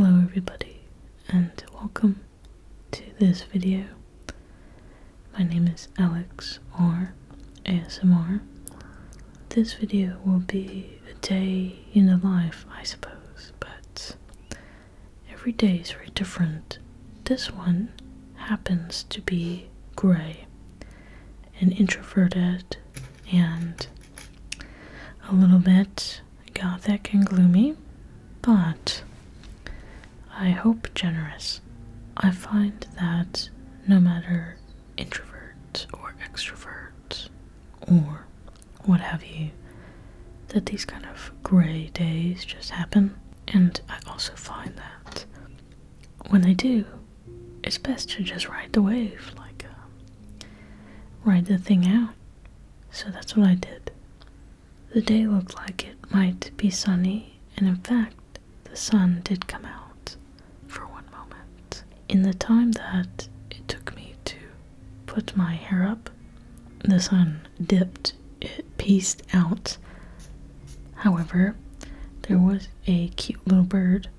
Hello everybody, and welcome to this video. My name is Alex, or ASMR. This video will be a day in the life, I suppose, but every day is very different. This one happens to be gray and introverted and a little bit gothic and gloomy, but I hope generous. I find that no matter introvert or extrovert or what have you, that these kind of gray days just happen. And I also find that when they do, it's best to just ride the wave, ride the thing out. So that's what I did. The day looked like it might be sunny, and in fact, the sun did come out for one moment. In the time that it took me to put my hair up, the sun dipped, it peaced out. However, there was a cute little bird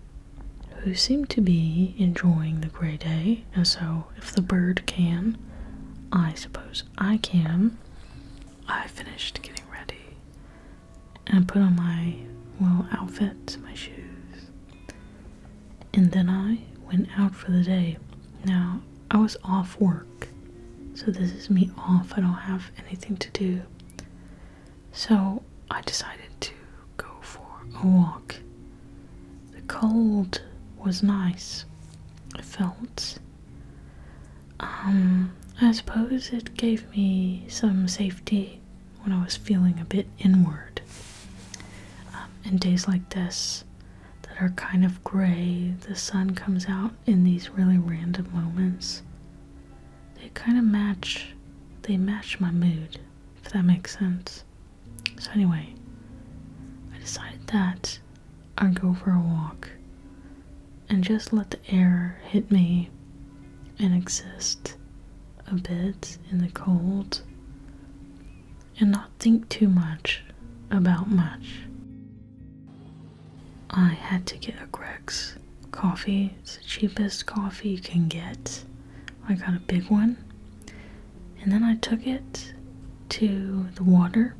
who seemed to be enjoying the gray day, and so if the bird can, I suppose I can. I finished getting ready and put on my little outfit, my shoes, and then I went out for the day. Now, I was off work, so this is me off. I don't have anything to do. So I decided to go for a walk. The cold was nice. It felt, I suppose it gave me some safety when I was feeling a bit inward. In days like this, that are kind of gray, the sun comes out in these really random moments. They kind of match my mood, if that makes sense. So anyway, I decided that I'd go for a walk and just let the air hit me and exist a bit in the cold and not think too much about much. I had to get a Greg's coffee. It's the cheapest coffee you can get. I got a big one, and then I took it to the water.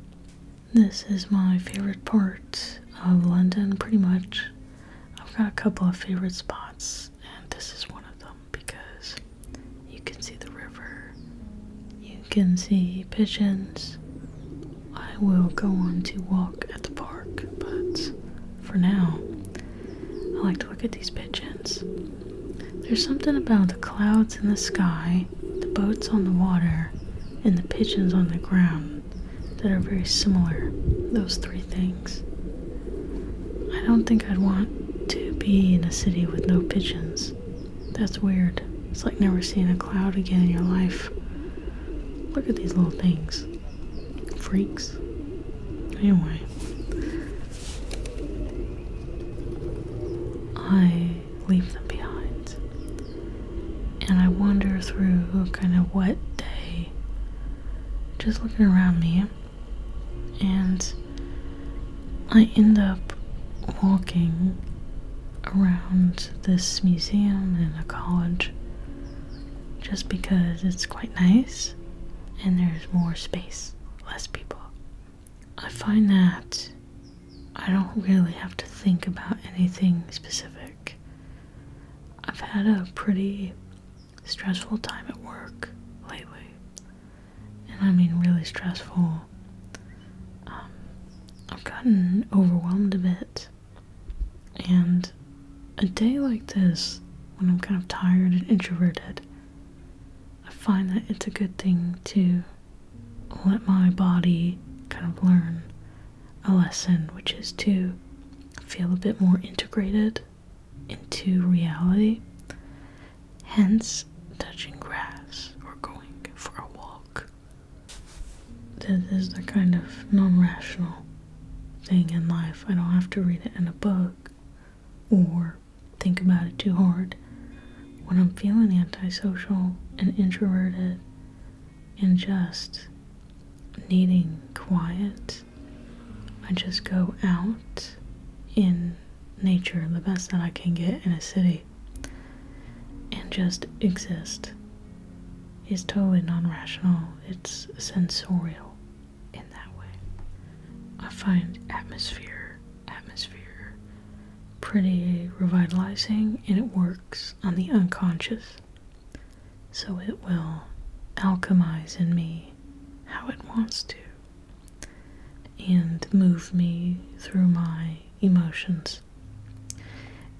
This is my favorite part of London, pretty much. I've got a couple of favorite spots, and this is one of them because you can see the river, you can see pigeons. I will go on to walk at the park, but for now, I like to look at these pigeons. There's something about the clouds in the sky, the boats on the water, and the pigeons on the ground that are very similar, those three things. I don't think I'd want to be in a city with no pigeons. That's weird. It's like never seeing a cloud again in your life. Look at these little things. Freaks. Anyway, I leave them behind, and I wander through a kind of wet day, just looking around me, and I end up walking around this museum in a college just because it's quite nice and there's more space, less people. I find that I don't really have to think about anything specific. I've had a pretty stressful time at work lately, and I mean really stressful. I've gotten overwhelmed a bit, and a day like this, when I'm kind of tired and introverted, I find that it's a good thing to let my body kind of learn a lesson, which is to feel a bit more integrated into reality, hence touching grass or going for a walk. This is the kind of non-rational thing in life. I don't have to read it in a book or think about it too hard. When I'm feeling antisocial and introverted and just needing quiet, I just go out in nature, the best that I can get in a city, and just exist is totally non-rational. It's sensorial in that way. I find atmosphere pretty revitalizing, and it works on the unconscious. So it will alchemize in me how it wants to and move me through my emotions,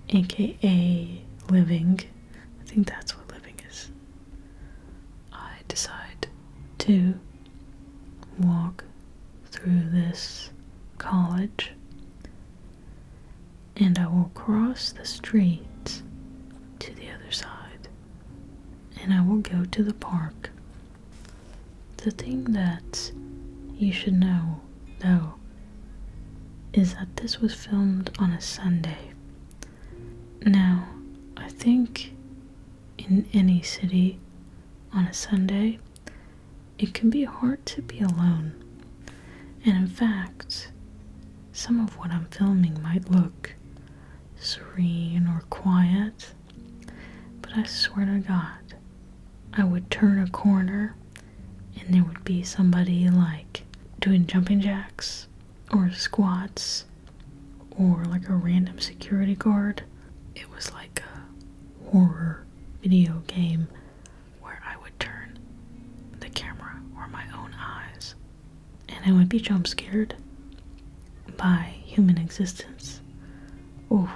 aka living. I think that's what living is. I decide to walk through this college, and I will cross the street to the other side, and I will go to the park. The thing that you should know, though, is that this was filmed on a Sunday. Now, I think in any city on a Sunday, it can be hard to be alone. And in fact, some of what I'm filming might look serene or quiet, but I swear to God, I would turn a corner and there would be somebody like doing jumping jacks or squats or like a random security guard. It was like a horror video game where I would turn the camera or my own eyes and I would be jump scared by human existence. Oh,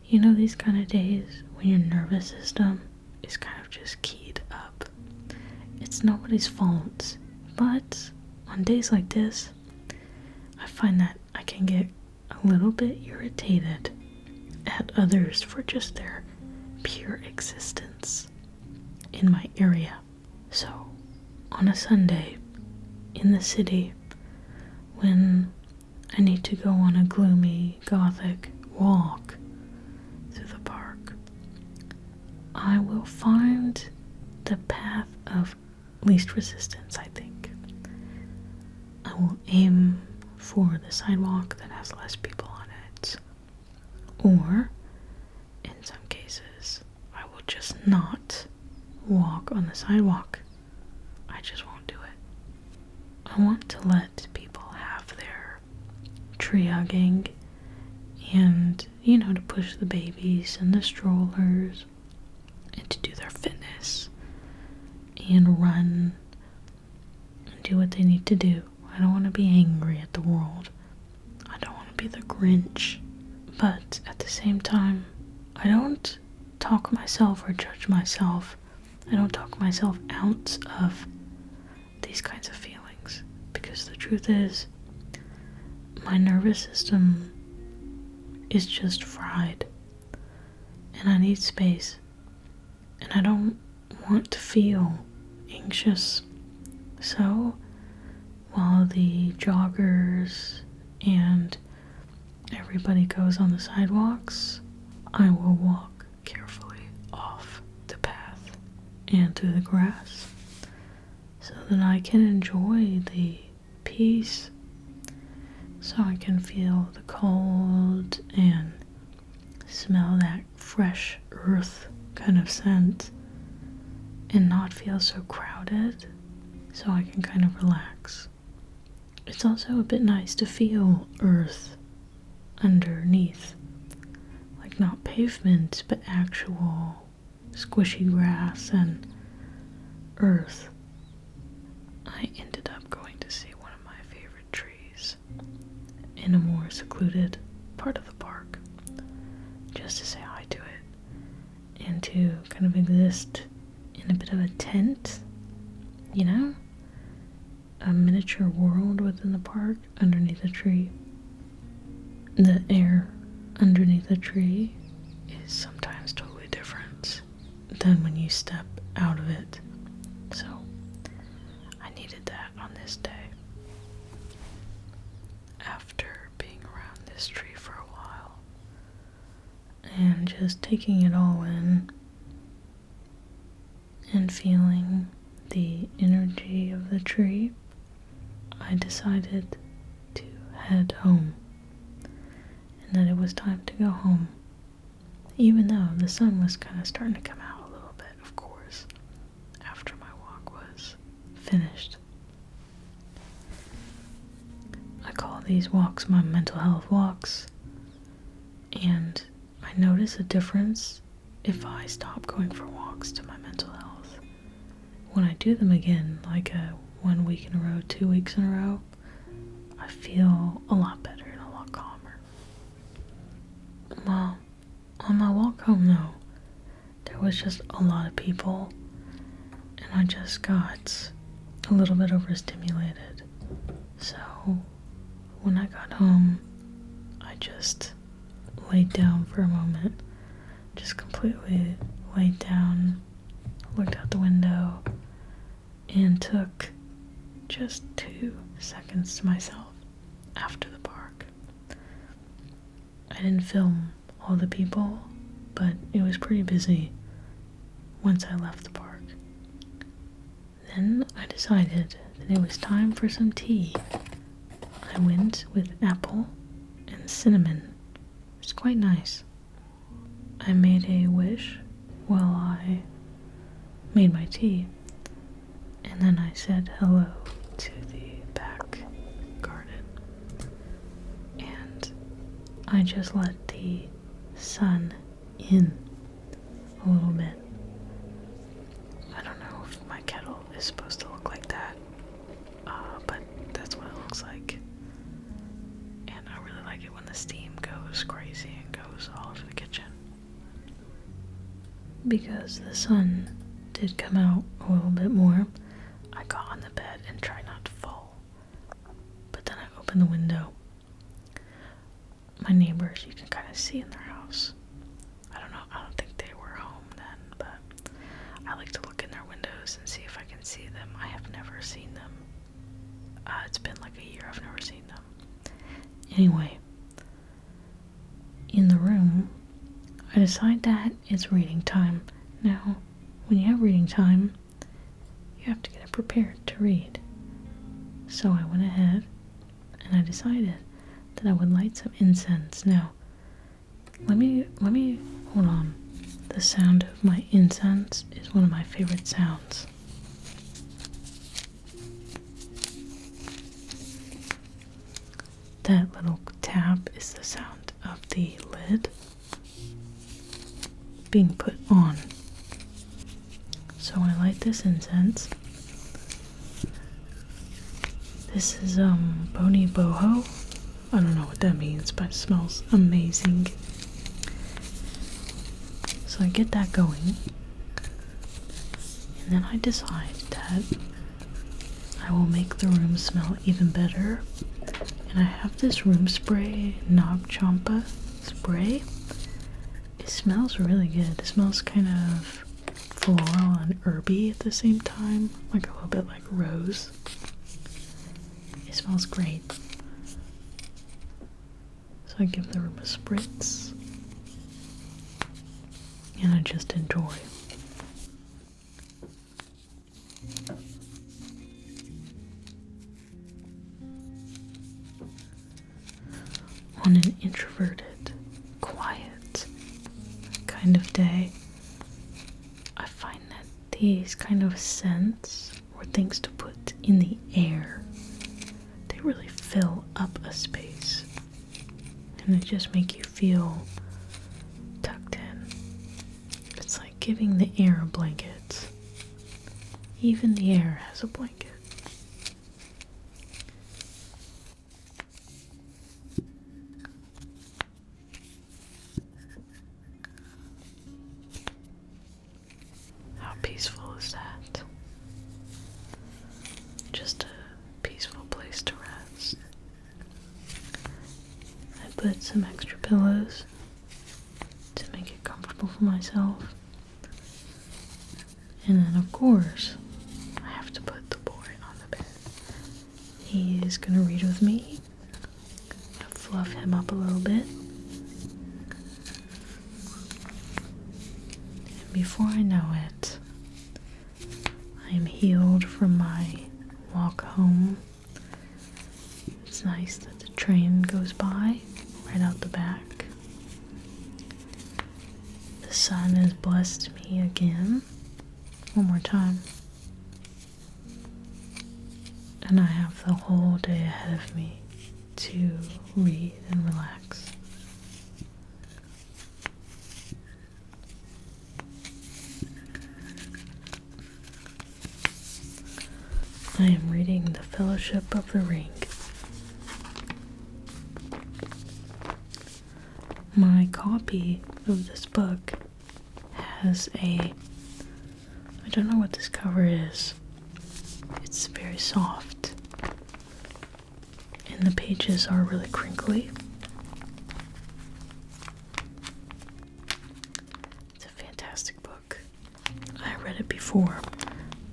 you know, these kind of days when your nervous system is kind of just keyed up. It's nobody's fault, but on days like this, I find that I can get a little bit irritated at others for just their pure existence in my area. So, on a Sunday in the city, when I need to go on a gloomy, gothic walk through the park, I will find the path of least resistance, I think. I will aim for the sidewalk that has less people on it. Or, in some cases, I will just not walk on the sidewalk. I just won't do it. I want to let people have their tree hugging and, you know, to push the babies and the strollers and to do their fitness and run and do what they need to do. I don't want to be angry at the world. I don't want to be the Grinch. But at the same time, I don't talk myself or judge myself. I don't talk myself out of these kinds of feelings. Because the truth is, my nervous system is just fried. And I need space. And I don't want to feel anxious. So, while the joggers and everybody goes on the sidewalks, I will walk carefully off the path and through the grass so that I can enjoy the peace, so I can feel the cold and smell that fresh earth kind of scent and not feel so crowded, so I can kind of relax. It's also a bit nice to feel earth underneath, like not pavement, but actual squishy grass and earth. I ended up going to see one of my favorite trees in a more secluded part of the park, just to say hi to it, and to kind of exist in a bit of a tent, you know? A miniature world within the park underneath a tree. The air underneath a tree is sometimes totally different than when you step out of it. So, I needed that on this day. After being around this tree for a while and just taking it all in and feeling the energy of the tree, I decided to head home. and that it was time to go home. Even though the sun was kind of starting to come out a little bit, of course, after my walk was finished. I call these walks my mental health walks, and I notice a difference if I stop going for walks to my mental health. When I do them again, like 1 week in a row, 2 weeks in a row, I feel a lot better and a lot calmer. Well, on my walk home though, there was just a lot of people, and I just got a little bit overstimulated. So when I got home, I just laid down for a moment, just completely laid down, looked out the window, and took just 2 seconds to myself after the park. I didn't film all the people, but it was pretty busy once I left the park. Then I decided that it was time for some tea. I went with apple and cinnamon. It's quite nice. I made a wish while I made my tea, and then I said hello to the back garden, and I just let the sun in a little bit. I don't know if my kettle is supposed to look like that, but that's what it looks like. And I really like it when the steam goes crazy and goes all over the kitchen. Because the sun did come out a little bit more, I got on the bed and tried not to fall. But then I opened the window. My neighbors, you can kind of see in their house. I don't think they were home then, but I like to look in their windows and see if I can see them. I have never seen them. It's been like a year I've never seen them. Anyway, in the room, I decide that it's reading time. Now, when you have reading time, you have to get prepared to read. So I went ahead and I decided that I would light some incense. Now, let me hold on. The sound of my incense is one of my favorite sounds. That little tap is the sound of the lid being put on. So I light this incense. This is Boni Boho. I don't know what that means, but it smells amazing. So I get that going, and then I decide that I will make the room smell even better. And I have this room spray, Nog Champa spray. It smells really good. It smells kind of floral and herby at the same time, like a little bit like rose. It smells great. So I give the room a spritz, and I just enjoy. On an introverted, quiet kind of day, I find that these kind of scents or things to put in the air, they really fill up a space, and they just make you feel tucked in. It's like giving the air a blanket. Even the air has a blanket. How peaceful is that? Just a peaceful place to rest. I put some extra pillows to make it comfortable for myself. And then, of course, I have to put the boy on the bed. He is going to read with me. I fluff him up a little bit. And before I know it, I am healed from my walk home. It's nice that the train goes by right out the back. The sun has blessed me again. One more time. And I have the whole day ahead of me to read and relax. I am reading The Fellowship of the Ring. My copy of this book has I don't know what this cover is. It's very soft. And the pages are really crinkly. It's a fantastic book. I read it before,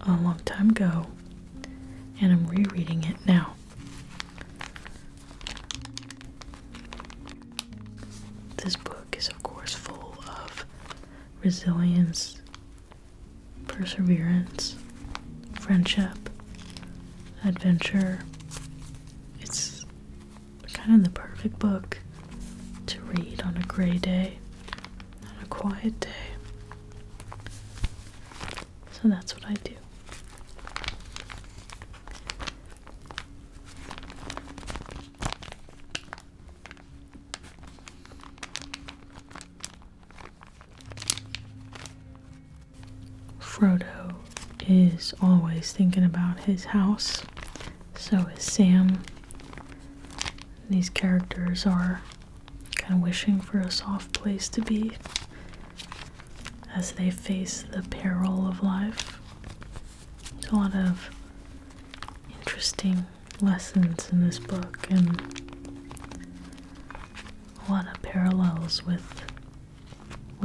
a long time ago, and I'm rereading it now. This book is, of course, full of resilience, perseverance, friendship, adventure. It's kind of the perfect book to read on a gray day, on a quiet day. So that's what I do. Frodo is always thinking about his house. So is Sam. These characters are kind of wishing for a soft place to be as they face the peril of life. There's a lot of interesting lessons in this book and a lot of parallels with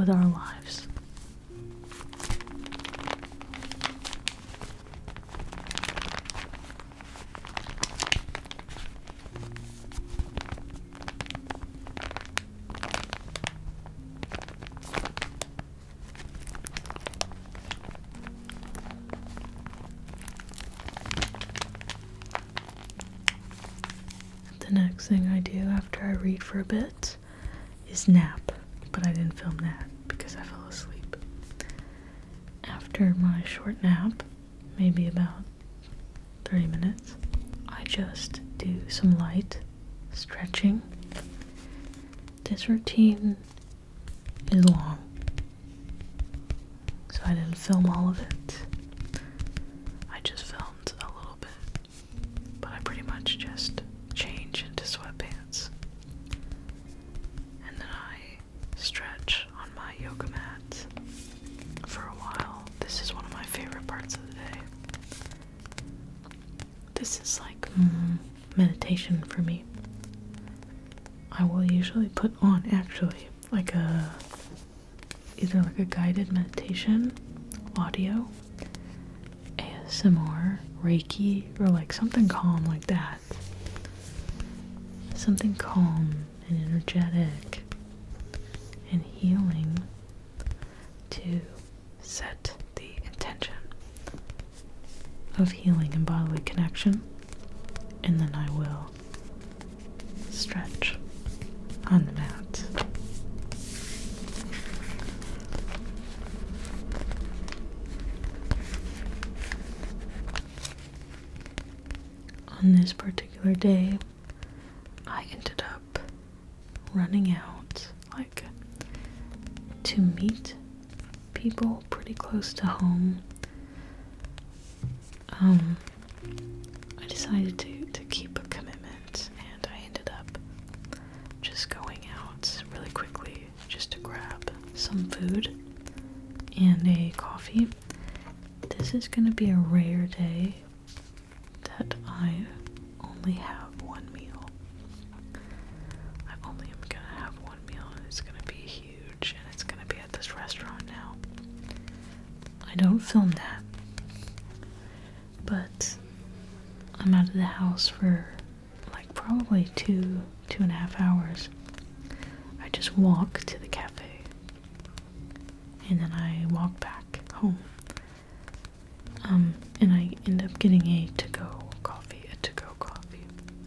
our lives. The next thing I do after I read for a bit is nap, but I didn't film that because I fell asleep. After my short nap, maybe about 30 minutes, I just do some light stretching. This routine is long, so I didn't film all of it. I just filmed a little bit, but I pretty much just change into sweatpants. And then I stretch on my yoga mat for a while. This is one of my favorite parts of the day. This is like meditation for me. I will usually put on actually either like a guided meditation, audio, ASMR, Reiki, or like something calm like that. Something calm and energetic and healing to set the intention of healing and bodily connection, and then I will stretch on the mat. On this particular day, I ended up running out, to meet people pretty close to home. I decided to keep a commitment, and I ended up just going out really quickly just to grab some food and a coffee. This is going to be a rare day that I only have one meal. I only am going to have one meal, and it's going to be huge, and it's going to be at this restaurant now. I don't film that, but I'm out of the house for probably 2.5 hours. I just walk to the cafe, and then I walk back home. And I end up getting a to-go coffee,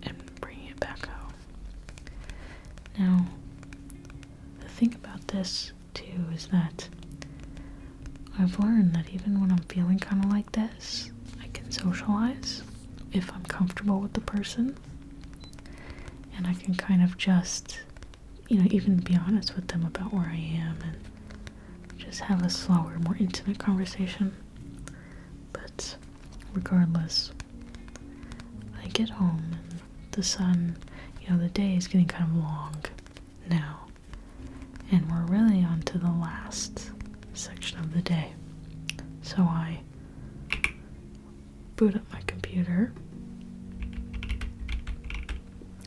and bringing it back home. Now, this too is that I've learned that even when I'm feeling kind of like this, I can socialize if I'm comfortable with the person. And I can kind of just, even be honest with them about where I am and just have a slower, more intimate conversation. But regardless, I get home and the sun, the day is getting kind of long now. And we're really on to the last section of the day. So I boot up my computer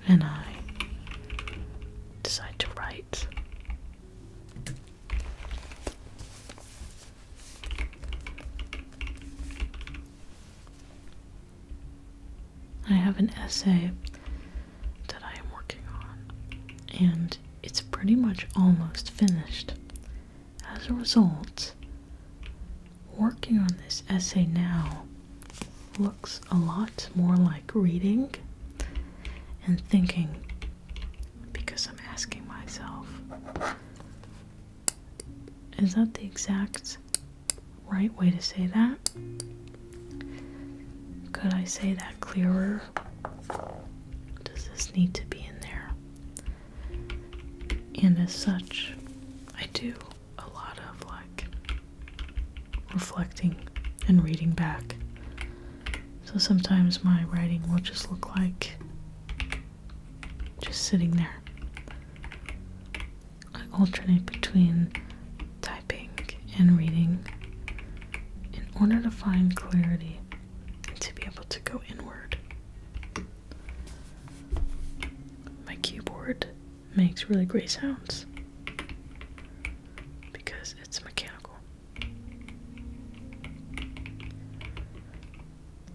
and I decide to write. I have an essay that I am working on, and it's pretty much almost finished. As a result, working on this essay now looks a lot more like reading and thinking, because I'm asking myself, is that the exact right way to say that? Could I say that clearer? Does this need to be in there? And as such, I do a lot of reflecting and reading back. So sometimes my writing will just look like just sitting there. I alternate between typing and reading in order to find clarity and to be able to go inward. My keyboard makes really great sounds because it's mechanical.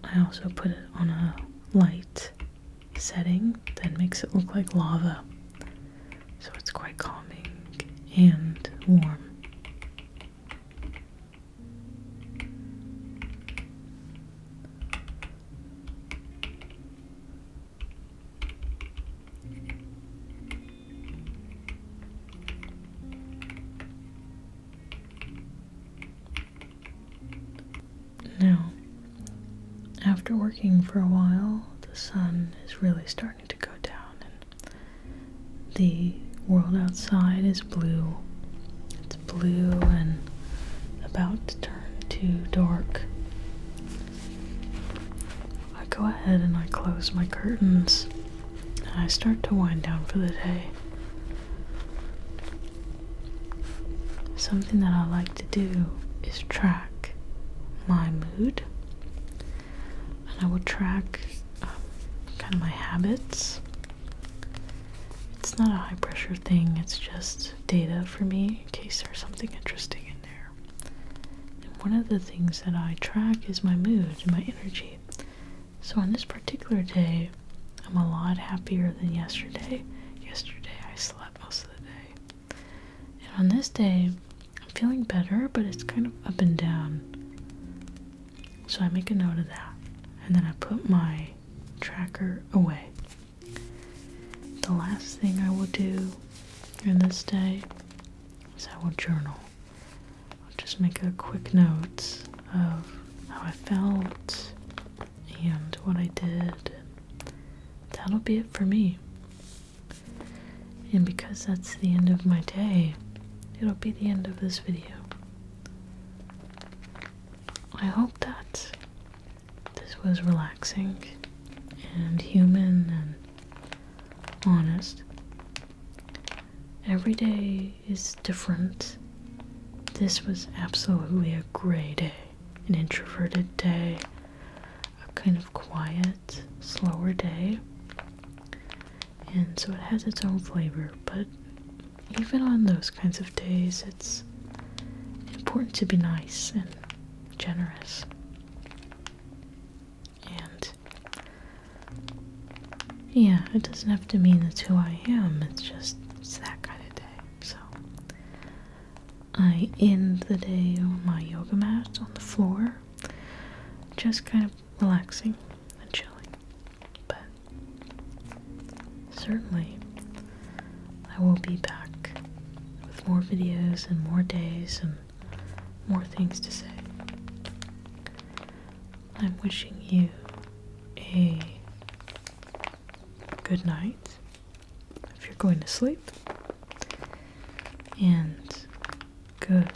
I also put it on a light setting that makes it look like lava, so it's quite calming and warm. Now, after working for a while, the sun is really starting to go down and the world outside is blue. It's blue and about to turn to dark. I go ahead and I close my curtains and I start to wind down for the day. Something that I like to do is track my mood, and I will track kind of my habits. It's not a high pressure thing, it's just data for me in case there's something interesting in there. And one of the things that I track is my mood and my energy. So on this particular day, I'm a lot happier than yesterday. Yesterday I slept most of the day. And on this day, I'm feeling better, but it's kind of up and down. So I make a note of that, and then I put my tracker away. The last thing I will do in this day is I will journal. I'll just make a quick note of how I felt and what I did. That'll be it for me. And because that's the end of my day, it'll be the end of this video. I hope that this was relaxing and human and honest. Every day is different. This was absolutely a gray day, an introverted day, a kind of quiet, slower day. And so it has its own flavor, but even on those kinds of days, it's important to be nice and generous. And yeah, it doesn't have to mean that's who I am, it's that kind of day. So I end the day on my yoga mat on the floor, just kind of relaxing and chilling. But certainly I will be back with more videos and more days and more things to say. I'm wishing you a good night if you're going to sleep, and good